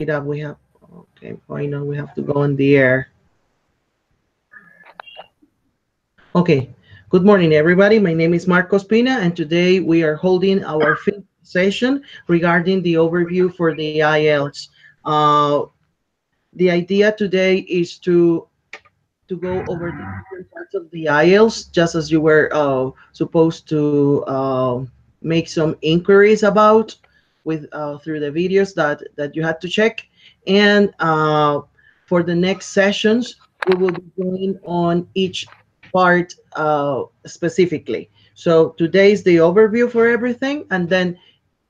up. We have, okay, why not? We have to go on the air. Okay, good morning, everybody. My name is Marcos Pina, and today we are holding our fifth session regarding the overview for the IELTS. The idea today is to go over the different parts of the IELTS, just as you were supposed to make some inquiries about with through the videos that you had to check. And for the next sessions, we will be going on each part specifically. So today is the overview for everything, and then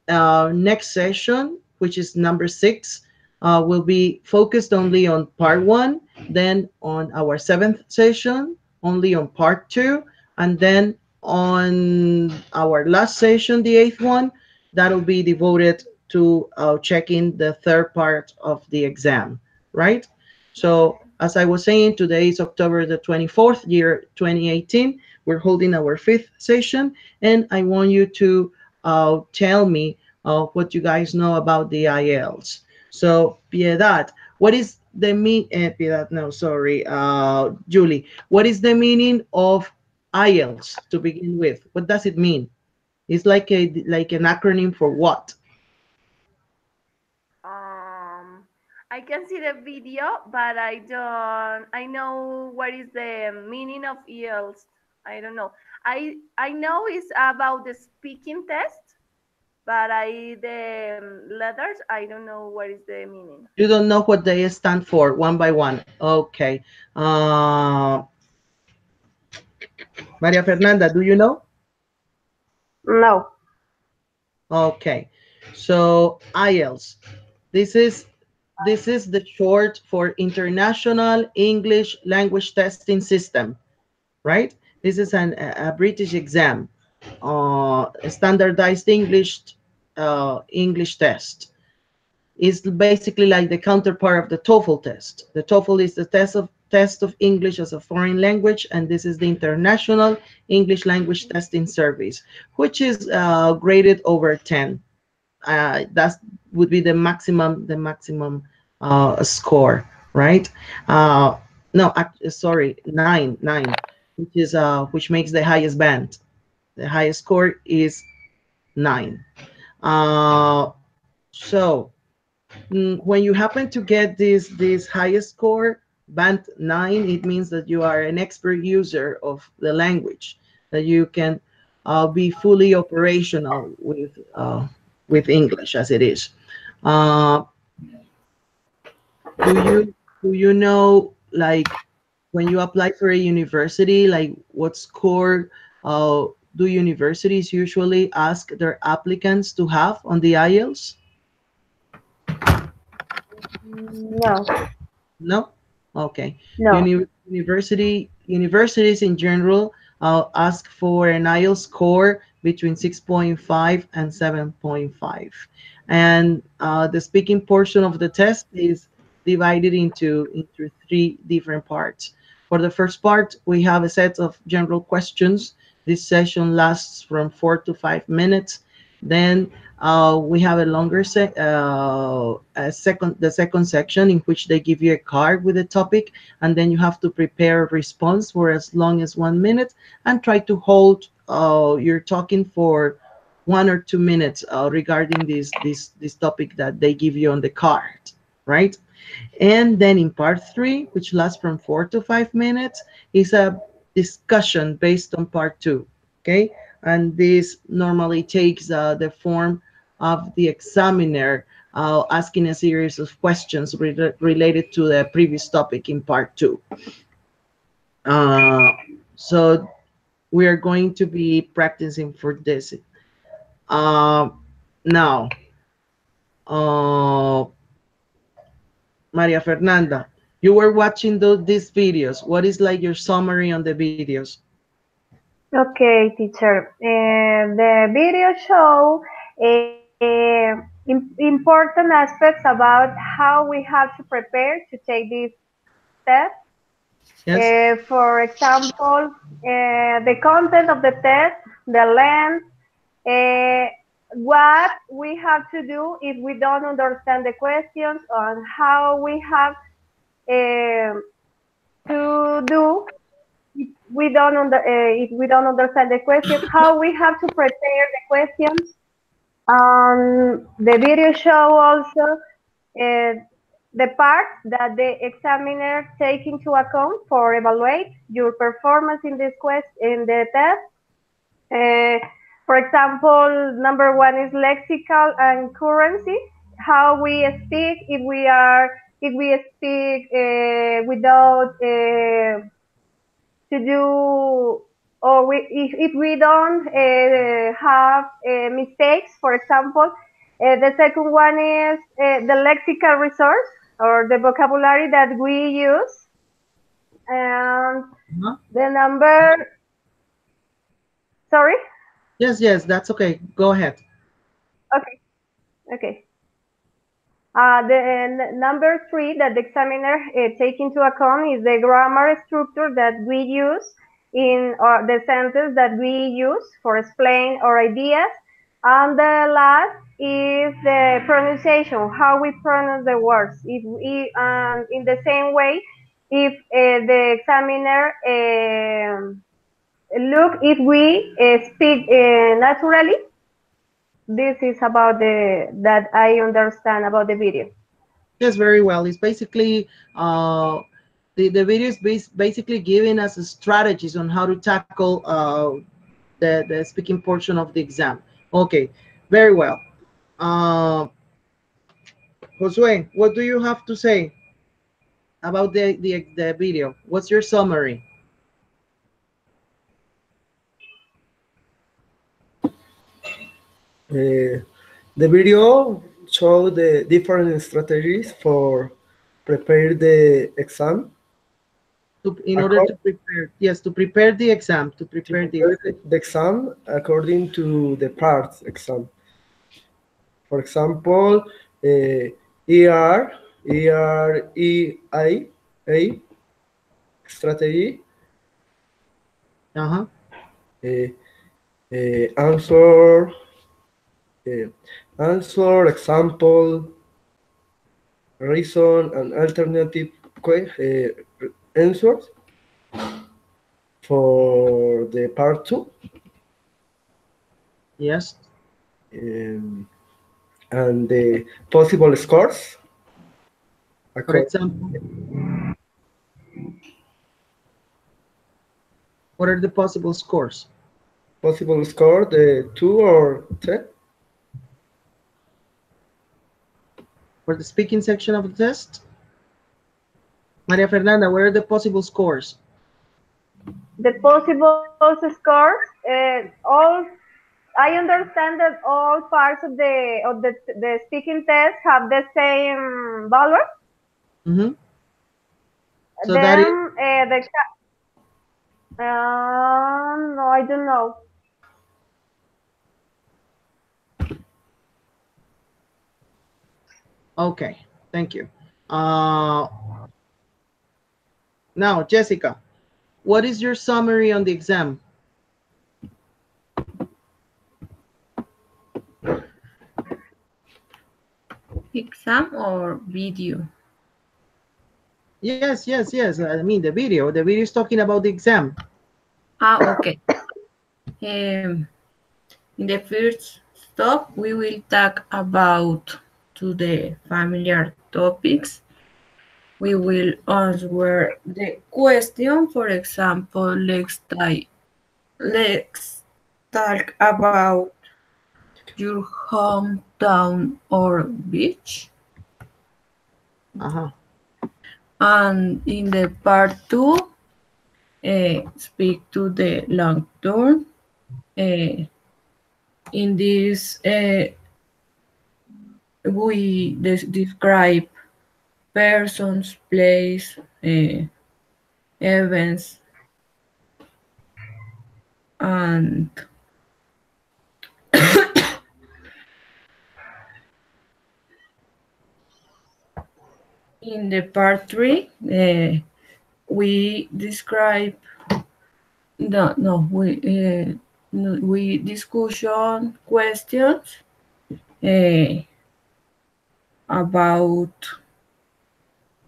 next session, which is number 6, will be focused only on part 1. Then on our 7th session, only on part 2. And then on our last session, the 8th one, that'll be devoted to checking the third part of the exam, right? So as I was saying, today is October the 24th, year 2018. We're holding our 5th session, and I want you to tell me what you guys know about the IELTS. So, Piedad, what is the Piedad, no, sorry, Julie, what is the meaning of IELTS to begin with? What does it mean? It's like an acronym for what? Um, I can see the video, but I don't. I know what is the meaning of ELs. I don't know. I know it's about the speaking test, but I the letters. I don't know what is the meaning. You don't know what they stand for one by one. Okay. Uh, Maria Fernanda, do you know? No. Okay. So IELTS. This is this is the short for International English Language Testing System, right? This is a British exam, a standardized English test. Is basically like the counterpart of the TOEFL test. The TOEFL is the test of English as a foreign language, and this is the International English Language Testing Service, which is graded over 10. That would be the maximum score, right? No, sorry, nine, which makes the highest band. The highest score is 9. Uh, so when you happen to get this highest score, band 9, it means that you are an expert user of the language, that you can be fully operational with English as it is. Uh, do you know, like, when you apply for a university, like what score uh, do universities usually ask their applicants to have on the IELTS? No. No? Okay. No. Universities in general ask for an IELTS score between 6.5 and 7.5. And the speaking portion of the test is divided into 3 different parts. For the first part, we have a set of general questions. This session lasts from 4 to 5 minutes. Then we have the second section, in which they give you a card with a topic, and then you have to prepare a response for as long as 1 minute and try to hold your talking for 1 or 2 minutes regarding this topic that they give you on the card, right? And then in part 3, which lasts from 4 to 5 minutes, is a discussion based on part 2. Okay, and this normally takes the form of the examiner asking a series of questions related to the previous topic in part 2. Uh, so we are going to be practicing for this. Uh, Now, uh, Maria Fernanda, you were watching these videos. What is like your summary on the videos? Okay, teacher. The video show important aspects about how we have to prepare to take this test. Yes. For example, the content of the test, the length, uh, what we have to do if we don't understand the questions, on how we have to do if we don't understand the question, how we have to prepare the questions. The video show also the parts that the examiner take into account for evaluate your performance in this in the test. For example, number one is lexical and currency. How we speak if we speak without to do or if we don't have mistakes, for example. The second one is the lexical resource or the vocabulary that we use. And the number, sorry? Yes, that's okay. Go ahead. Okay. The number three that the examiner take into account is the grammar structure that we use in the sentence that we use for explain our ideas. And the last is the pronunciation, how we pronounce the words. If we, in the same way, if the examiner look if we speak naturally. This is about that I understand about the video. Yes, very well. It's basically the video is basically giving us strategies on how to tackle the speaking portion of the exam. Okay, very well. Josue, what do you have to say about the video? What's your summary? The video showed the different strategies for prepare the exam. In order to prepare, yes, to prepare the exam, to prepare the exam according to the parts exam. For example, ER, EI, strategy. Answer, example, reason, and alternative answers for the part 2. Yes. And the possible scores. For example, what are the possible scores? Possible score, the 2 or 10. For the speaking section of the test? Maria Fernanda, what are the possible scores? The possible scores, all I understand that all parts of the speaking test have the same value. Mm-hmm. So then, that is... no, I don't know. Okay, thank you. Now, Jessica, what is your summary on the exam? Exam or video? Yes. I mean the video. The video is talking about the exam. Okay. In the first stop, we will talk about the familiar topics. We will answer the question. For example, let's talk about your hometown or beach. And in the part 2, speak to the long term. In this, we describe persons, place, events, and in the part 3, we describe we discussion questions about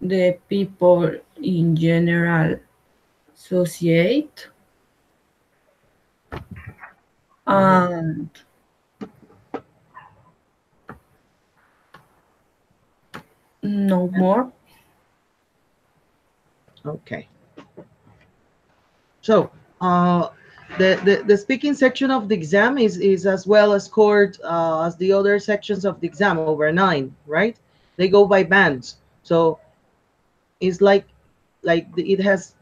the people in general society and no more. Okay. So the speaking section of the exam is as well as scored as the other sections of the exam, over 9, right? They go by bands. So it's like it has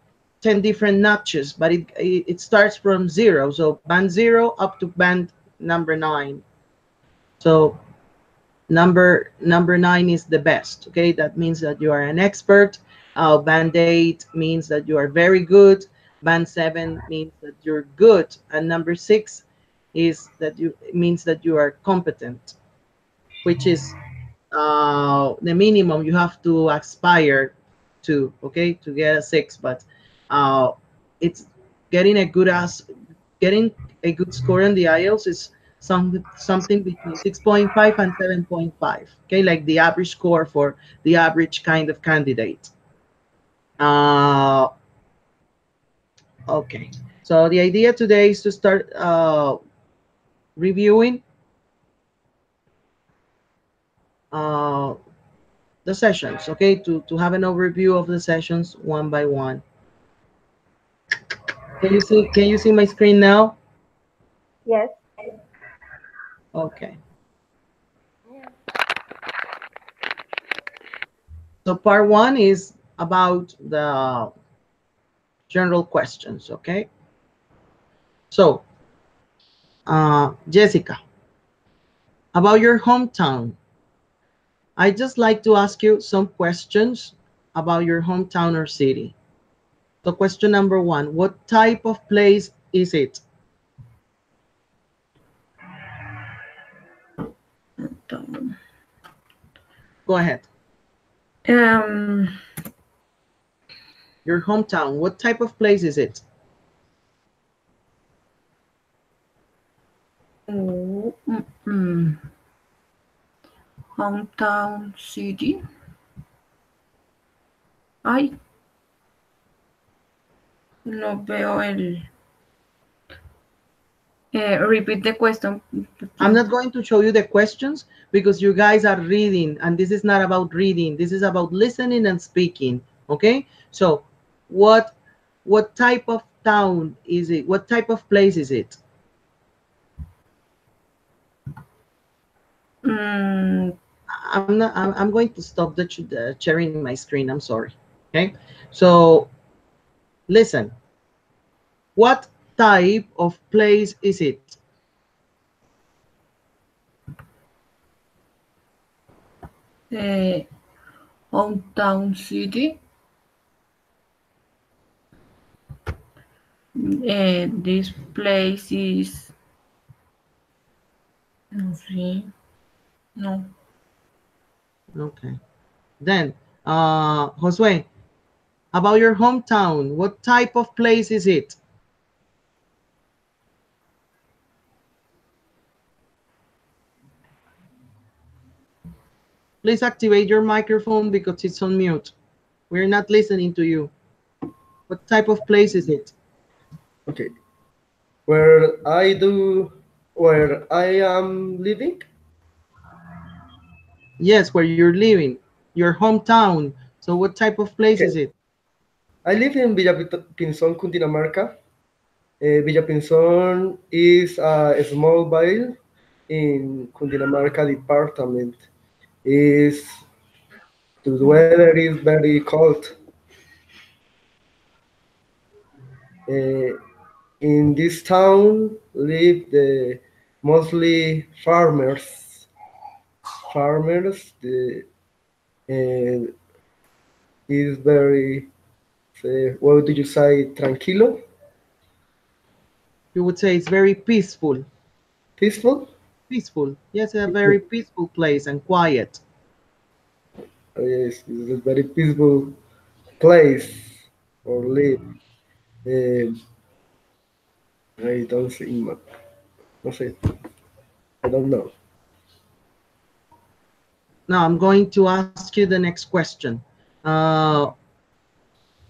10 different notches, but it starts from 0. So band 0 up to band number 9. So number 9 is the best. Okay, that means that you are an expert. Band 8 means that you are very good. Band 7 means that you're good, and number 6 is that you means that you are competent, which is the minimum you have to aspire to, okay, to get a 6. But it's getting a good score on the IELTS is something between 6.5 and 7.5, okay, like the average score for the average kind of candidate. Okay, so the idea today is to start reviewing the sessions, okay, to have an overview of the sessions one by one. Can you see my screen now? Yes. Okay. Yeah. So part 1 is about the general questions, okay? So, Jessica, about your hometown, I'd just like to ask you some questions about your hometown or city. So question number 1, what type of place is it? Go ahead. Your hometown, what type of place is it? Hometown city. Ay, no veo el. Repeat the question. I'm not going to show you the questions because you guys are reading, and this is not about reading. This is about listening and speaking, okay? So what type of town is it? What type of place is it? I'm going to stop the sharing my screen. I'm sorry. Okay. So listen. What type of place is it? Hometown city. This place is. No sé. No. Okay. Then, Josue, about your hometown, what type of place is it? Please activate your microphone because it's on mute. We're not listening to you. What type of place is it? Okay. Where I am living? Yes, where you're living, your hometown. So what type of place Okay. is it? I live in Villa Pinzón, Cundinamarca. Villa Pinzón is a small village in Cundinamarca department. Is the weather is very cold. In this town live the mostly farmers. Farmers, is very, what do you say, tranquilo? You would say it's very peaceful. Peaceful? Peaceful. Yes, a very peaceful place and quiet. Yes, it's a very peaceful place or live. Um, I don't see, no sé, I don't know. Now I'm going to ask you the next question. Uh,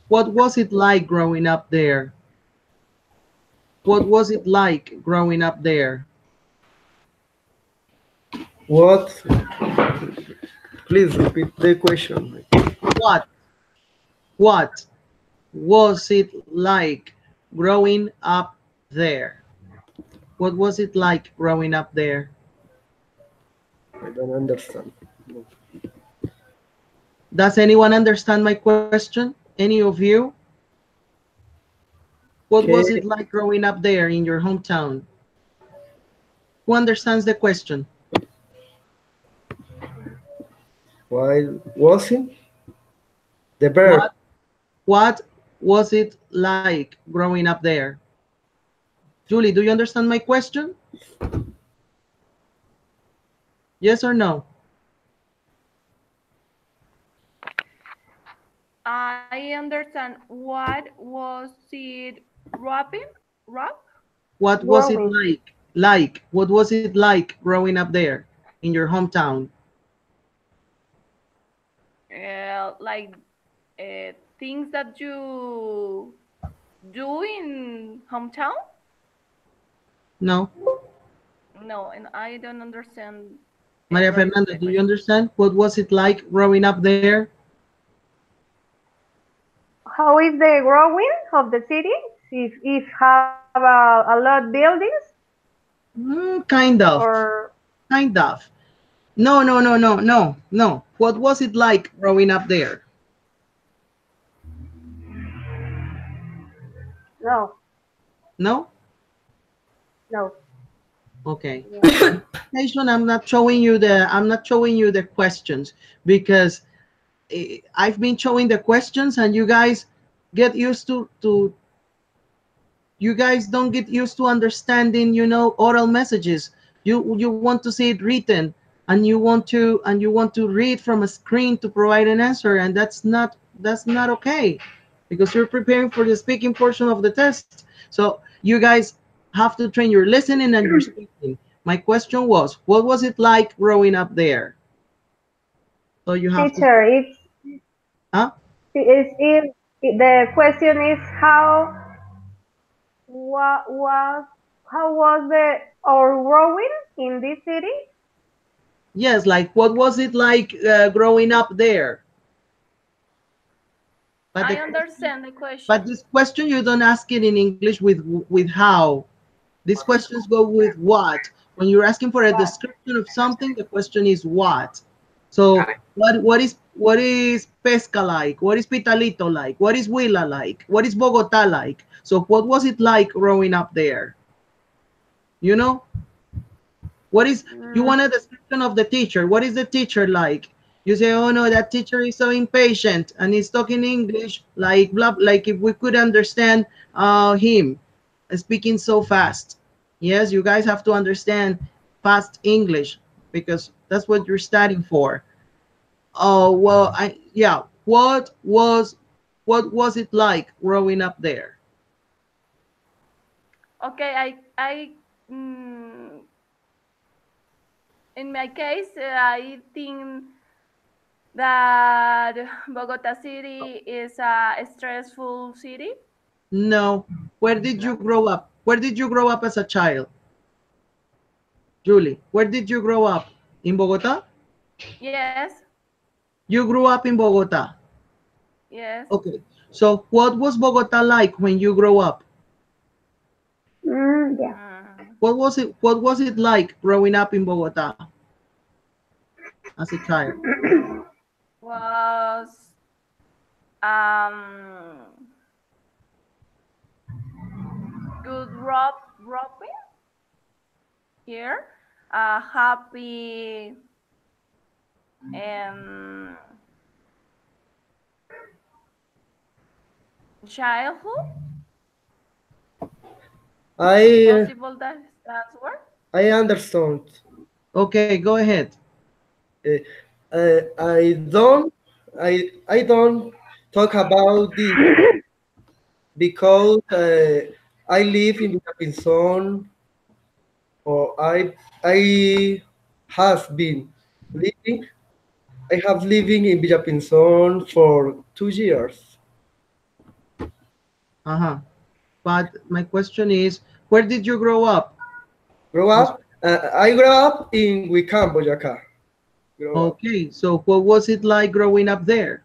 what was it like growing up there? What was it like growing up there? What? Please repeat the question. What? What was it like growing up there? What was it like growing up there? I don't understand. No. Does anyone understand my question? Any of you? What was it Okay. like growing up there in your hometown? Who understands the question? While watching the bird, What what was it like growing up there? Julie, do you understand my question? Yes or no? I understand. What was it? Rapping? Rap? What was it Growing. like? What was it like growing up there in your hometown? Like things that you do in hometown? No? No, and I don't understand Maria what is Fernanda, the do you question. understand? What was it like growing up there? How is the growing of the city? If have a lot buildings Kind of. or Kind of. No, no, no, no, no, no. What was it like growing up there? no, No? no. Okay. Yeah. Station, I'm not showing you the questions because I've been showing the questions and you guys get used to you guys don't get used to understanding, oral messages. You want to see it written and you want to read from a screen to provide an answer, and that's not okay because you're preparing for the speaking portion of the test. So you guys have to train your listening and your speaking. My question was, what was it like growing up there? So you have to, Teacher, it's huh? is if the question is what how was the or growing in this city? Yes, like what was it like growing up there? But the I question, understand the but question. this question you don't ask it in English with how. These questions go with what. When you're asking for a What? description of something, the question is what. So what is Pesca like? What is Pitalito like? What is Huila like? What is Bogota like? So what was it like growing up there? You know, what is you Mm, want a description of the teacher? What is the teacher like? You say, oh no, that teacher is so impatient and he's talking English like blah, like if we could understand him speaking so fast. Yes, you guys have to understand fast English because that's what you're studying for. Oh well, I yeah. What was it like growing up there? Okay, mm, in my case, I think that Bogota City is a stressful city. No. Where did you No? grow up? Where did you grow up as a child? Julie, where did you grow up? In Bogota? Yes, You grew up in Bogota. yes. Okay. So what was Bogota like when you grow up? yeah. Mm, What was it like growing up in Bogota as a child? was um good Robin here. Happy um childhood. I Possible that's word. I understand. Okay, go ahead. Uh, I don't talk about this because I live in Pinzón, or I have been living. I have living in Villapinzón for 2 years. But my question is, where did you grow up? Grow up? I grew up in Huicán, Boyacá. Okay, so what was it like growing up there?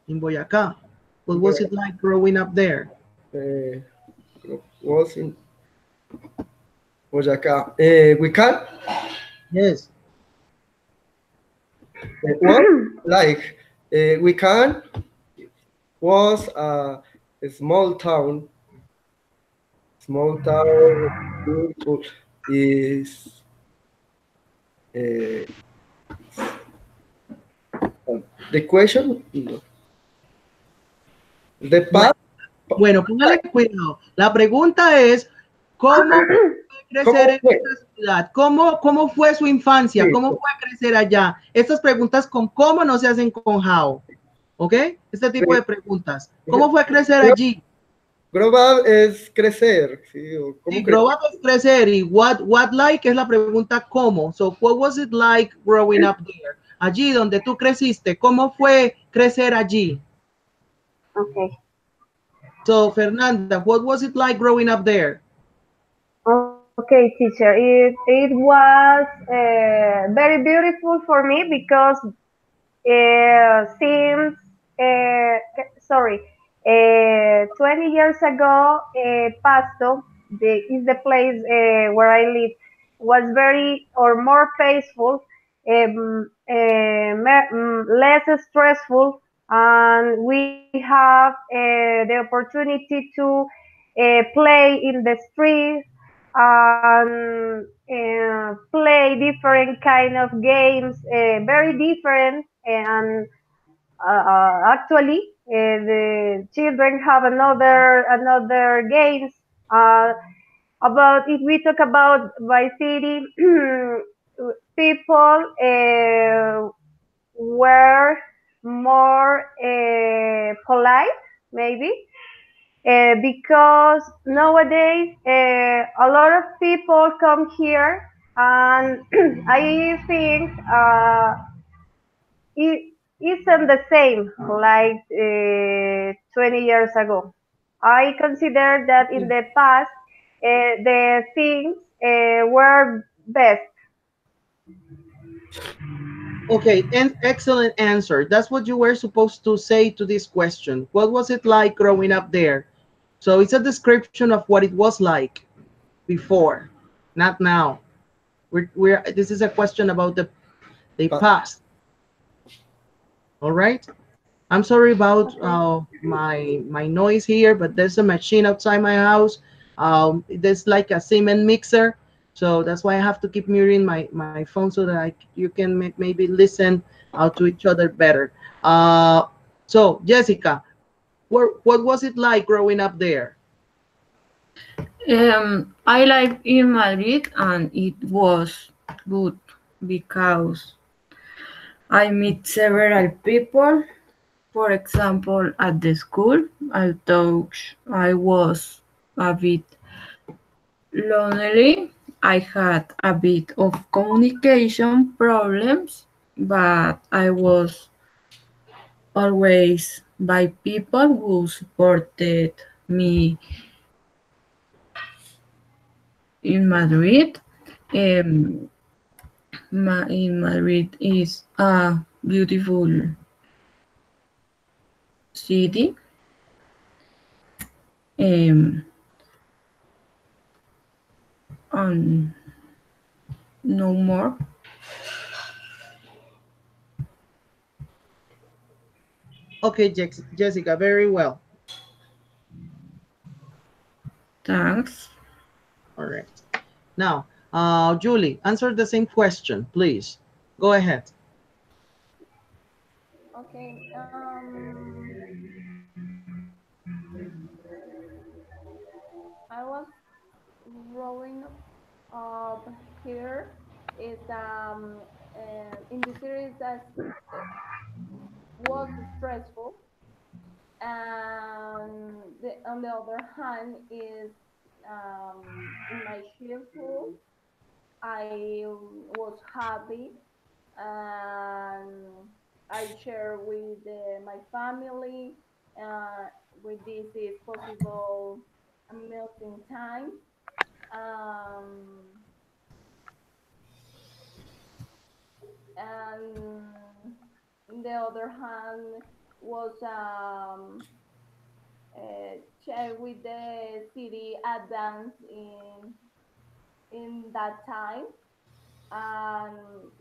In Boyacá. What was it like growing up there? Was in Boyacá. Huicán? Yes. What? Like, Huicán was a small town. Small town, beautiful, is the question. The path. Bueno, póngale cuidado. La pregunta es, ¿cómo fue crecer en esta ciudad? ¿Cómo fue su infancia? Sí. ¿Cómo fue crecer allá? Estas preguntas con cómo no se hacen con how. ¿Ok? Este tipo de preguntas. ¿Cómo fue crecer allí? Grow up es crecer. Sí, Sí, grow up es crecer y what like es la pregunta cómo. So, what was it like growing up there? Allí donde tú creciste, ¿cómo fue crecer allí? Okay. So, Fernanda, what was it like growing up there? Okay, teacher. It was very beautiful for me because since 20 years ago, Pasto is the place where I live, was very or more peaceful, less stressful, and we have the opportunity to play in the streets and play different kind of games, very different and actually, the children have another games. About if we talk about by city, people were more polite, maybe. Because nowadays a lot of people come here, and I think it isn't the same like 20 years ago. I consider that in the past the things were best. Okay, and excellent answer. That's what you were supposed to say to this question. What was it like growing up there? So it's a description of what it was like before, not now. This is a question about the past. All right. I'm sorry about my noise here, but there's a machine outside my house. There's like a cement mixer, so that's why I have to keep muting my phone so that you can maybe listen to each other better. So Jessica, what was it like growing up there? I live in Madrid and it was good because I meet several people. For example, at the school, although I was a bit lonely, I had a bit of communication problems, but I was always by people who supported me in Madrid. Um, in Madrid is a beautiful city. And no more. Okay, Jessica, very well. Thanks. All right. Now, Julie, answer the same question, please. Go ahead. Okay. I was growing up here. Is in the series that was stressful, and on the other hand is in my childhood I was happy and I share with my family. Uh, with this is possible amazing time. Um, and on the other hand was share with the city advance in that time and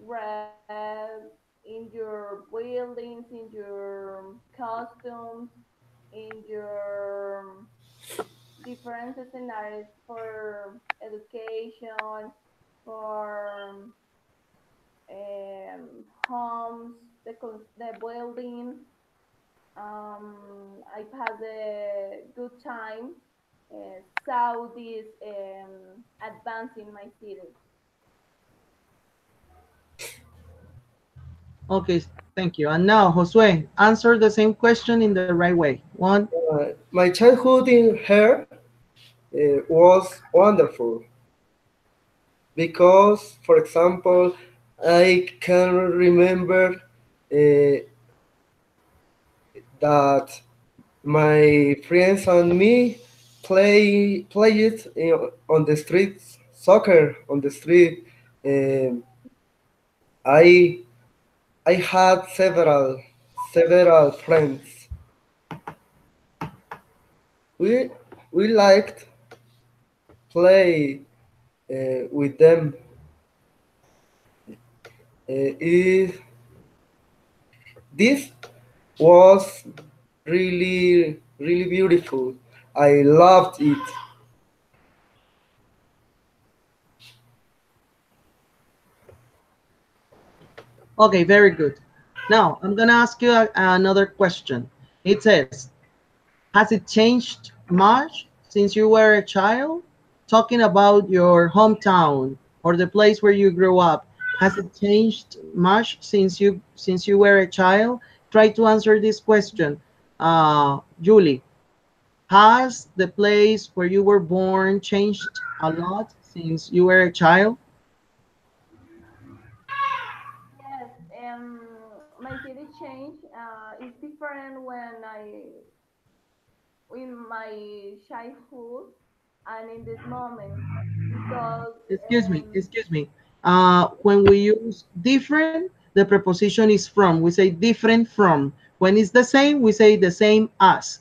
read in your buildings, in your costumes, in your different scenarios for education, for homes, the building. I had a good time. Saw this advance in my city. Okay, thank you. And now, Josue, answer the same question in the right way. One. My childhood in here was wonderful because, for example, I can remember that my friends and me played on the streets soccer on the street. Um, I I had several friends. We we liked play with them. It, this was really beautiful. I loved it. Okay, very good. Now, I'm going to ask you another question. It says, has it changed much since you were a child? Talking about your hometown or the place where you grew up, has it changed much since you were a child? Try to answer this question. Julie, has the place where you were born changed a lot since you were a child? Yes, my city change is different when in my childhood and in this moment because Excuse me. When we use different, the preposition is from. We say different from. When it's the same, we say the same as.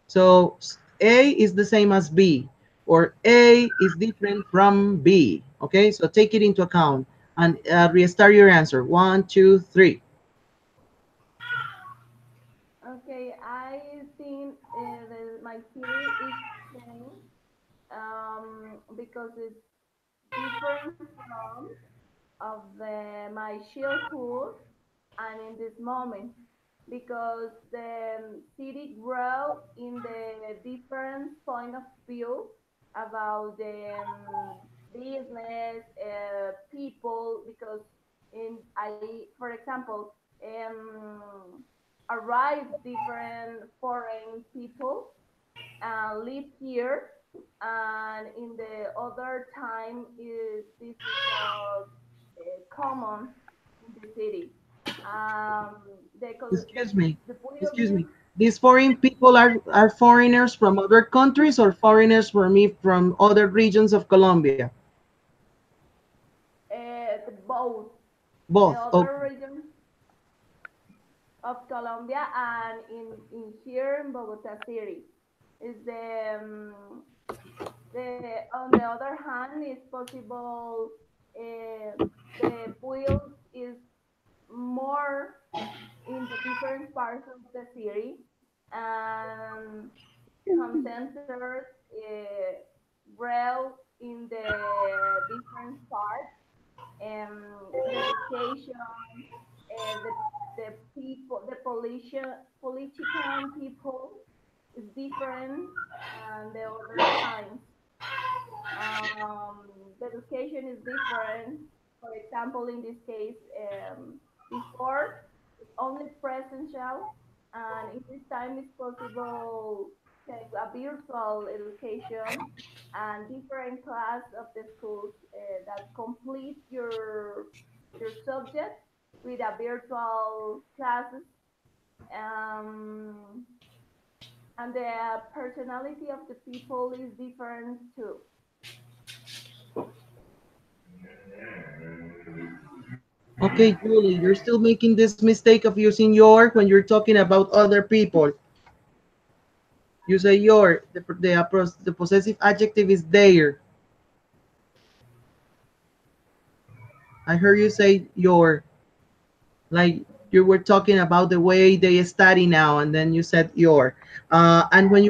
So A is the same as B, or A is different from B. Okay, so take it into account and restart your answer. One, two, three. okay, I think my city is changed because it's different from of my childhood and in this moment because the city grow in the different point of view about the business people because in I for example arrive different foreign people live here and in the other time is this is not common in the city. Excuse me. The Excuse building, me. These foreign people are foreigners from other countries or foreigners from other regions of Colombia? both the Both. other Okay. region of Colombia and in here in Bogota City is the on the other hand is possible uh, the build is more in the different parts of the city and concentrated well in the different parts and the education, the people, the political people is different and the other times. The education is different. For example, in this case, before it's only presential, and in this time it's possible take a virtual education and different class of the schools that complete your subject with a virtual classes. Um, and the personality of the people is different too. Okay, Julie, you're still making this mistake of using your when you're talking about other people. You say your, the possessive adjective is their. I heard you say your, like you were talking about the way they study now, and then you said your. And when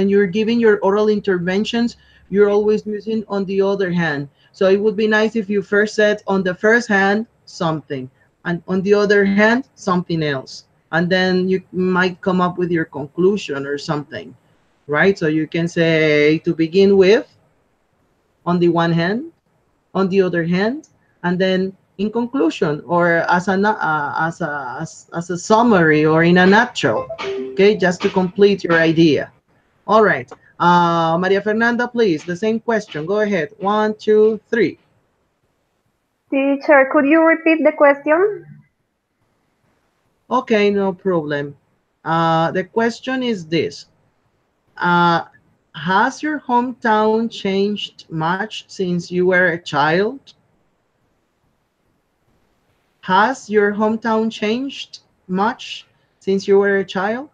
you're giving your oral interventions, you're always using on the other hand. So it would be nice if you first said on the first hand something, and on the other hand something else, and then you might come up with your conclusion or something, right? So you can say to begin with, on the one hand, on the other hand, and then in conclusion, or as a summary, or in a nutshell, okay, just to complete your idea. All right, Maria Fernanda, please, the same question. Go ahead. 1, 2, 3. Teacher, could you repeat the question? Okay, no problem. The question is this. Uh, has your hometown changed much since you were a child? Has your hometown changed much since you were a child?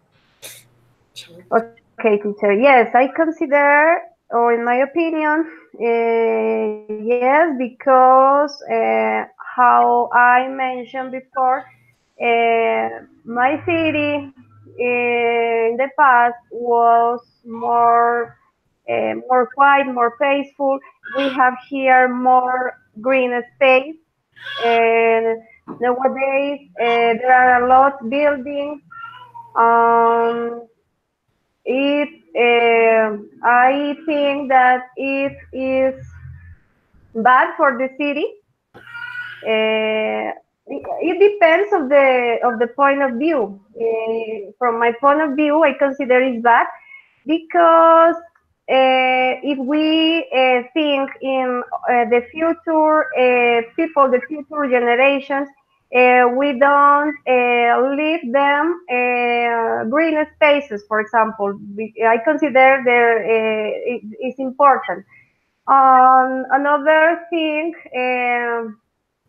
Okay, teacher. Yes, I consider, or in my opinion, yes, because how I mentioned before, my city in the past was more quiet, more peaceful. We have here more green space, and nowadays there are a lot of buildings. Um, it I think that it is bad for the city. It depends of the point of view. From my point of view, I consider it bad because if we think in the future people, the future generations, we don't leave them green spaces, for example. I consider there it is important. Another thing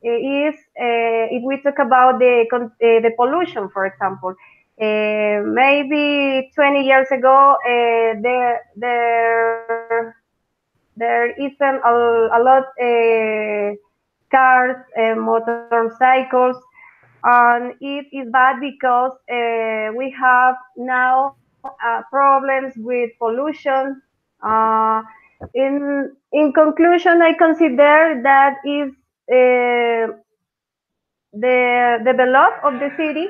is if we talk about the pollution, for example. Maybe 20 years ago, there isn't a lot cars and motorcycles, and it is bad because we have now problems with pollution. Uh, in conclusion, I consider that is the develop of the city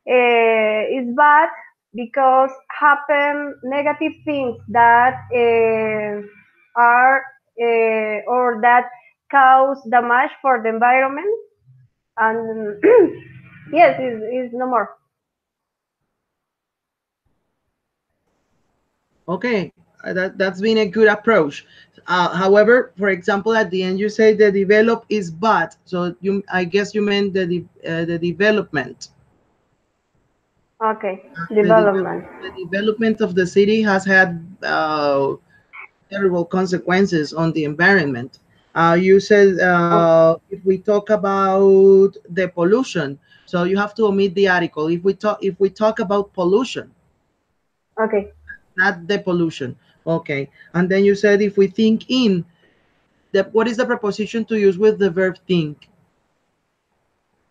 is bad because happen negative things that are or that cause damage for the environment, and yes, is no more. Okay, that's been a good approach. However, for example, at the end you say the develop is bad. So I guess you meant the development. Okay, The, development. the development of the city has had terrible consequences on the environment. You said if we talk about the pollution, so you have to omit the article. If we talk about pollution, Okay. not the pollution. Okay, and then you said if we think in, what is the preposition to use with the verb think?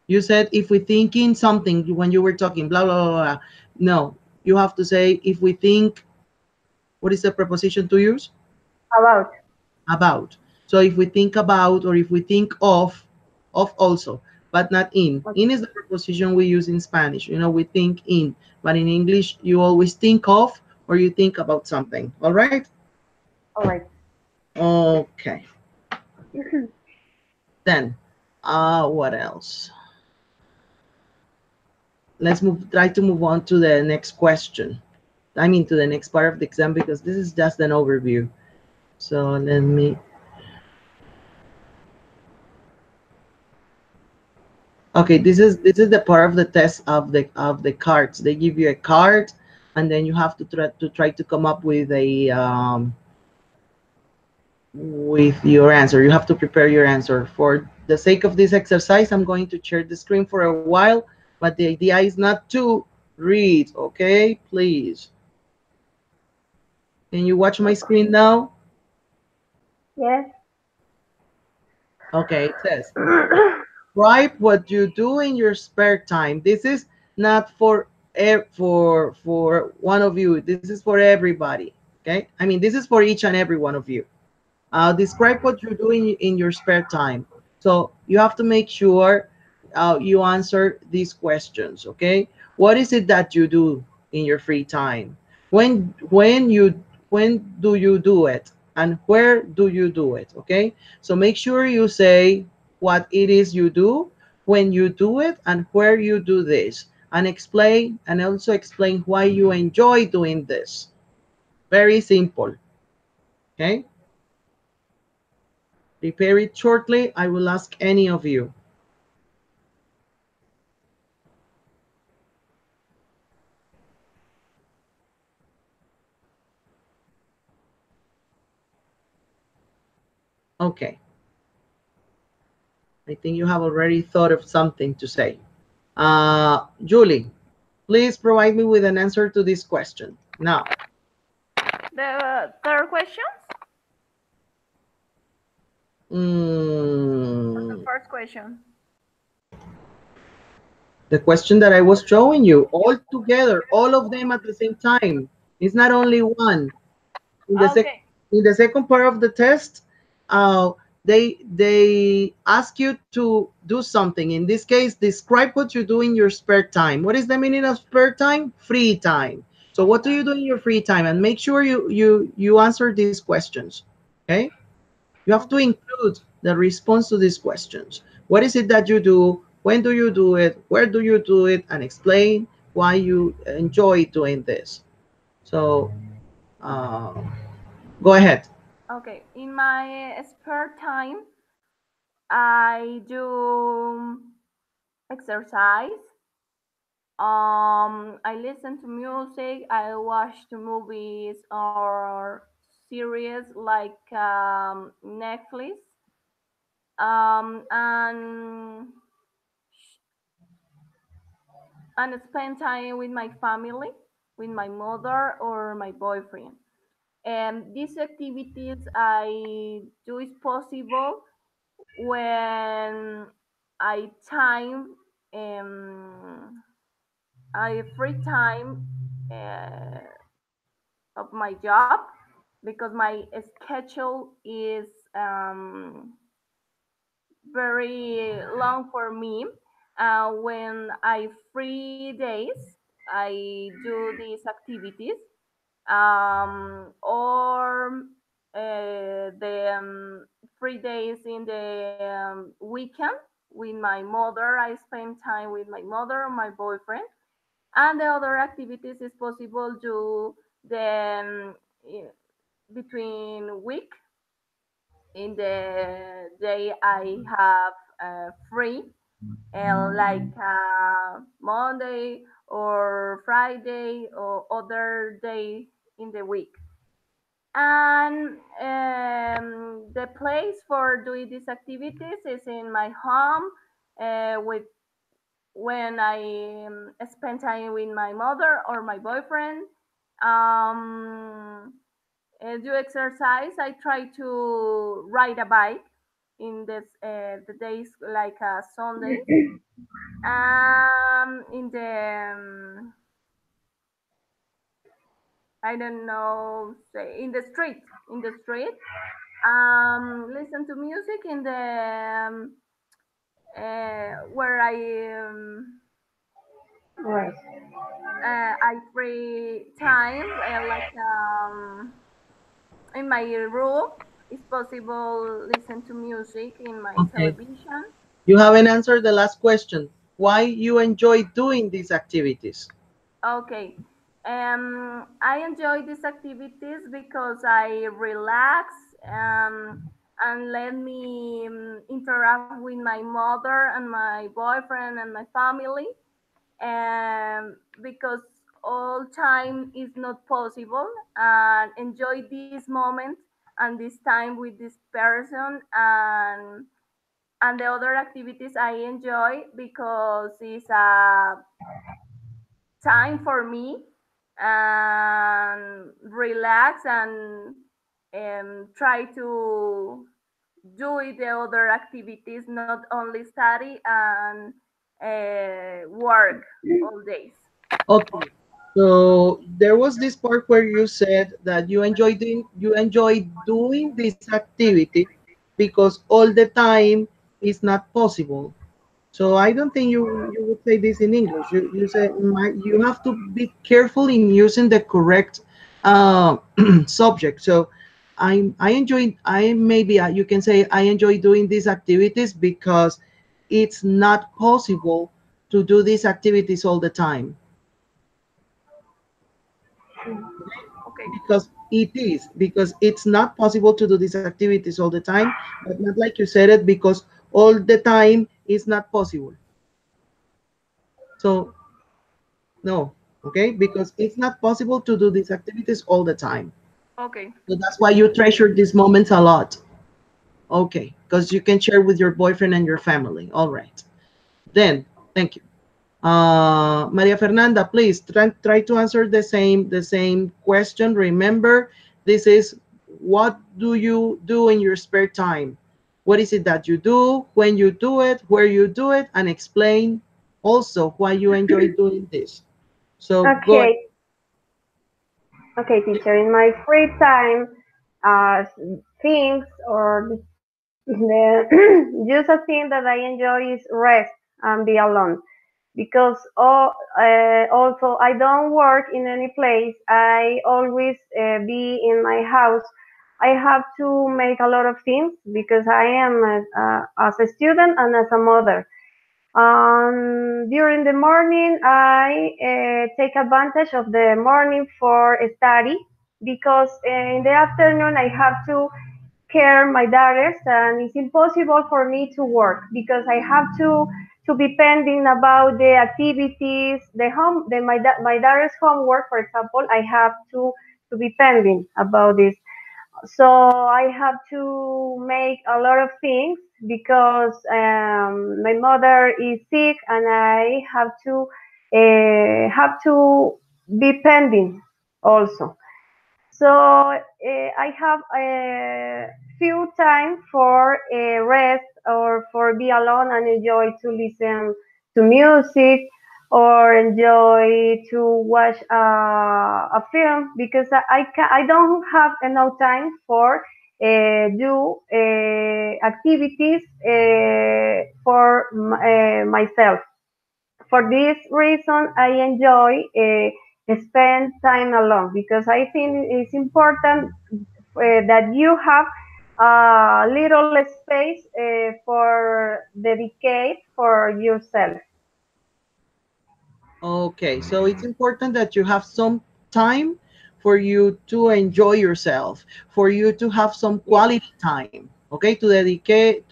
You said if we think in something when you were talking blah blah blah blah. No, you have to say if we think. What is the preposition to use? About. About. So if we think about, or if we think of also, but not in. Okay. In is the preposition we use in Spanish. You know, we think in, but in English, you always think of, or you think about something. All right? All right. Okay. Then, what else? Let's try to move on to the next question. I mean, to the next part of the exam, because this is just an overview. So let me. Okay, this is the part of the test of the cards. They give you a card, and then you have to try to come up with your answer. You have to prepare your answer. For the sake of this exercise, I'm going to share the screen for a while, but the idea is not to read. Okay, please. Can you watch my screen now? Yes. Okay, it says write what you do in your spare time. This is not for one of you. This is for everybody. Okay, I mean, this is for each and every one of you. Describe what you're doing in your spare time. So you have to make sure you answer these questions. Okay, what is it that you do in your free time? When do you do it, and where do you do it? Okay, so make sure you say what it is you do, when you do it, and where you do this, and also explain why you enjoy doing this. Very simple. Okay. Prepare it shortly. I will ask any of you. Okay. I think you have already thought of something to say. Julie, please provide me with an answer to this question. Now. The third question? The first question. The question that I was showing you, all together, all of them at the same time. It's not only one. In the second part of the test, they ask you to do something. In this case, describe what you do in your spare time. What is the meaning of spare time? Free time. So what do you do in your free time? And make sure you answer these questions. Okay? You have to include the response to these questions. What is it that you do? When do you do it? Where do you do it? And explain why you enjoy doing this. So go ahead. Okay, in my spare time, I do exercise. I listen to music. I watch the movies or series like Netflix. And spend time with my family, with my mother or my boyfriend. And these activities I do is possible when I time I free time of my job because my schedule is very long for me. When I free days, I do these activities, or the 3 days in the weekend with my mother. I spend time with my mother or my boyfriend, and the other activities is possible to the between week in the day I have free, like Monday or Friday or other day in the week. And the place for doing these activities is in my home, with when I spend time with my mother or my boyfriend. Um, do exercise. I try to ride a bike in the days like Sundays. In the I don't know, say in the street. Listen to music in the where Right. I free time, like in my room. It's possible listen to music in my Okay. television. You haven't answered the last question. Why you enjoy doing these activities? Okay. I enjoy these activities because I relax. and let me interact with my mother and my boyfriend and my family. Because all time is not possible, and enjoy this moment and this time with this person, and the other activities I enjoy because it's a time for me and relax and try to do it the other activities, not only study and work all days. Okay. So there was this part where you said that you enjoy doing this activity because all the time is not possible. So I don't think you would say this in English. You say you have to be careful in using the correct uh, subject. So you can say I enjoy doing these activities because it's not possible to do these activities all the time. Okay. Because it's not possible to do these activities all the time, but not like you said it, because all the time is not possible. So no, okay, because it's not possible to do these activities all the time. Okay. So that's why you treasure these moments a lot. Okay, because you can share with your boyfriend and your family. All right. Then, thank you. Maria Fernanda, please try to answer the same question. Remember, this is what do you do in your spare time? What is it that you do, when you do it, where you do it, and explain also why you enjoy doing this. So go ahead. Okay, okay, teacher. In my free time, uh, things or the just a thing that I enjoy is rest and be alone. Because also I don't work in any place. I always be in my house. I have to make a lot of things because I am as a student and as a mother. During the morning, I take advantage of the morning for study because in the afternoon I have to care my daughters and it's impossible for me to work because I have to be pending about the activities, my daughter's homework, for example. I have to be pending about this, so I have to make a lot of things because my mother is sick and I have to be pending also. So I have a few time for rest or for be alone and enjoy to listen to music or enjoy to watch a film because I don't have enough time for do activities for myself. For this reason, I enjoy spend time alone because I think it's important that you have a little space for dedicate for yourself. Okay, so it's important that you have some time for you to enjoy yourself, for you to have some Yes. quality time, okay, to dedicate,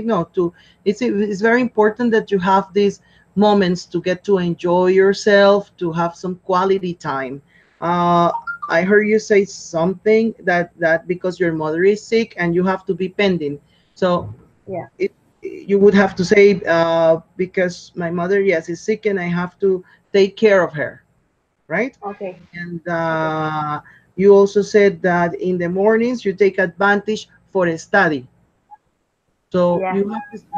no, to, it's very important that you have these moments to get to enjoy yourself, to have some quality time. Uh, I heard you say something that because your mother is sick and you have to be pending. So Yeah. it you would have to say because my mother, yes, is sick and I have to take care of her, right? Okay. And Okay. you also said that in the mornings you take advantage for a study. So Yeah.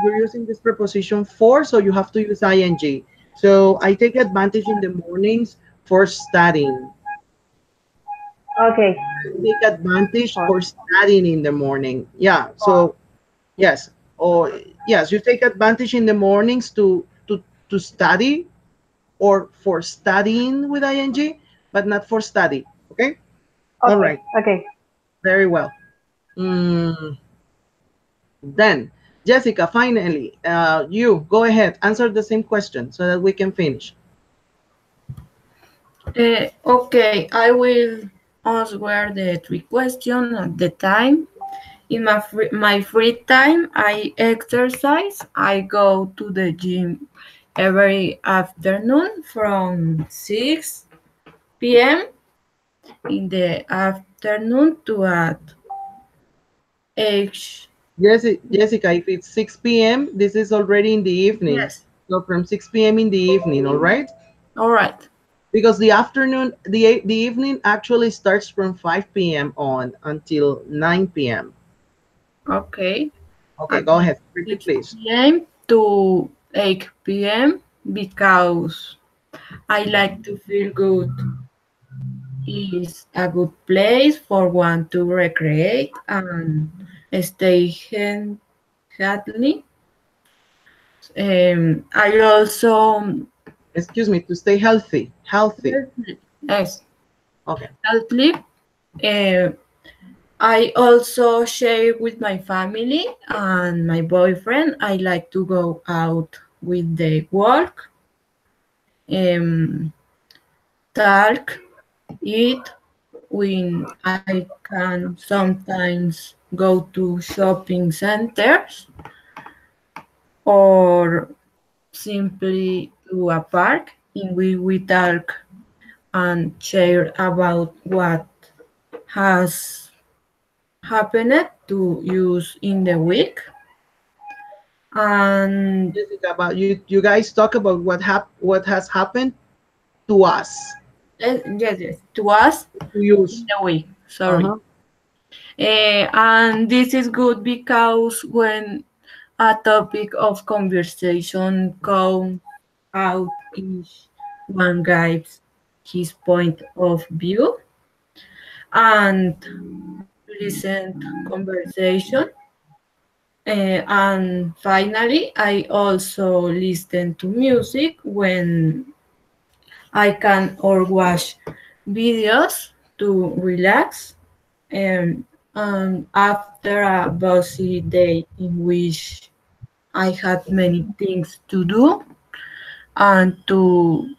you're using this preposition for, so you have to use ing. So I take advantage in the mornings for studying. Okay. Take advantage For, for studying in the morning. Yeah. for, So yes, or yes, you take advantage in the mornings to study or for studying with ing, but not for study. Okay. All okay. right. Okay. Very well. Mm, then Jessica, finally, you go ahead, answer the same question so that we can finish. Okay, I will answer the three questions at the time. In my free time, I exercise. I go to the gym every afternoon from 6 p.m. in the afternoon to at 8. Jessica, if it's 6 p.m., this is already in the evening. Yes. So from 6 p.m. in the evening, all right? All right. Because the afternoon, the evening actually starts from 5 p.m. on until 9 p.m. Okay. Okay, At go ahead. Repeat, 6 please. p.m. to 8 p.m. because I like to feel good. It's a good place for one to recreate and stay healthy. I also Excuse me, to stay healthy. Healthy. yes, Okay. healthy. Uh, I also share with my family and my boyfriend. I like to go out with the walk, um, talk, eat. When I can sometimes go to shopping centers or simply to a park in which we talk and share about what has happened to use in the week. And Jessica, about you guys talk about what has happened to us, yes, yes, to us to in use. the week. Sorry. Uh-huh. And this is good because when a topic of conversation comes out, each one gives his point of view and pleasant conversation. And finally, I also listen to music when I can or watch videos to relax. And after a busy day in which I had many things to do and to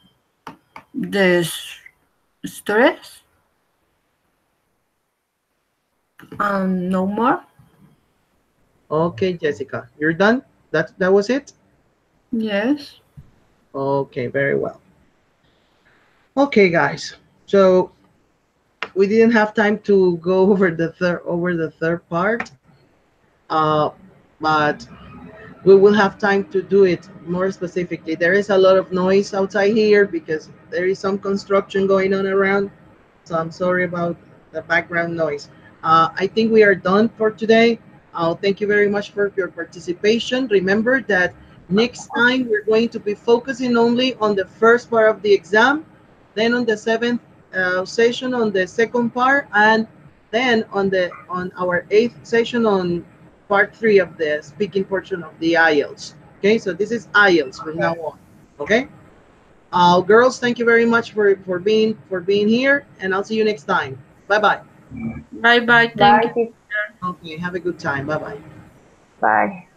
the stress and no more. Okay, Jessica, you're done? That was it? Yes. Okay, very well. Okay, guys. So we didn't have time to go over the third part. Uh, but we will have time to do it more specifically. There is a lot of noise outside here because there is some construction going on around. So I'm sorry about the background noise. I think we are done for today. Thank you very much for your participation. Remember that next time we're going to be focusing only on the first part of the exam, then on the seventh session on the second part, and then on our eighth session on part 3 of the speaking portion of the IELTS. Okay, so this is IELTS from now on. Okay. Girls, thank you very much for being here, and I'll see you next time. Bye bye. Bye bye. Thank Bye. you. Okay, have a good time. Bye bye. Bye.